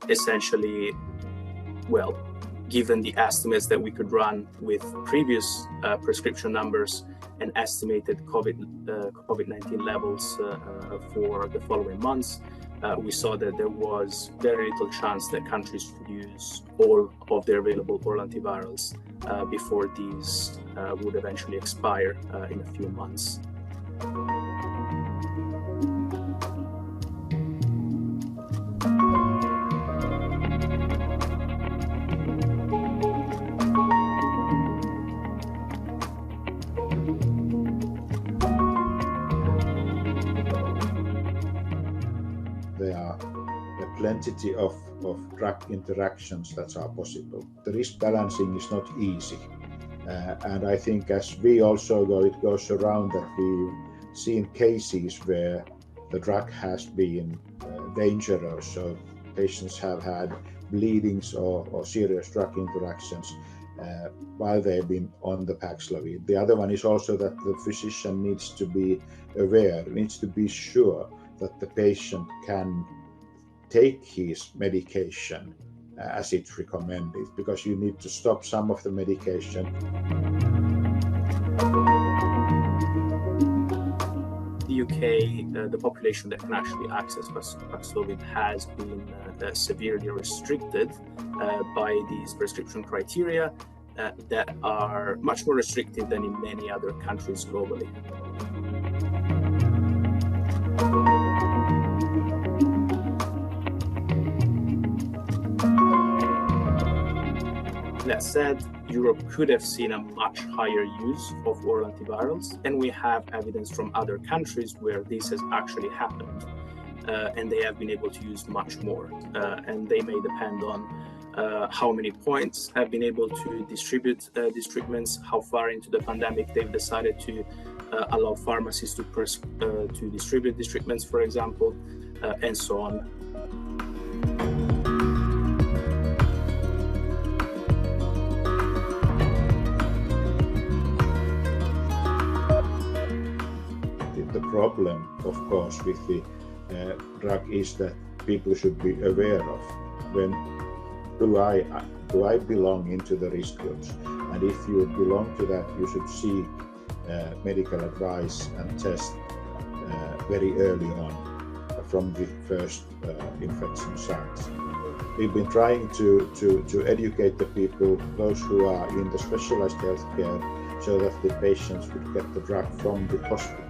Essentially, well, given the estimates that we could run with previous prescription numbers and estimated COVID-19 levels for the following months, we saw that there was very little chance that countries would use all of their available oral antivirals before these would eventually expire in a few months. There are a plenty of drug interactions that are possible. The risk balancing is not easy. And I think as we also go, it goes around that we've seen cases where the drug has been dangerous. So patients have had bleedings or serious drug interactions while they've been on the Paxlovid. The other one is also that the physician needs to be aware, needs to be sure that the patient can take his medication as it's recommended, because you need to stop some of the medication. The UK, the population that can actually access Paxlovid has been severely restricted by these prescription criteria that are much more restrictive than in many other countries globally. That said, Europe could have seen a much higher use of oral antivirals, and we have evidence from other countries where this has actually happened, and they have been able to use much more. And they may depend on how many points have been able to distribute these treatments, how far into the pandemic they've decided to allow pharmacies to distribute these treatments, for example, and so on. The problem, of course, with the drug is that people should be aware of when do I belong into the risk groups, and if you belong to that, you should seek medical advice and test very early on from the first infection signs. We've been trying to educate the people, those who are in the specialized healthcare, so that the patients would get the drug from the hospital.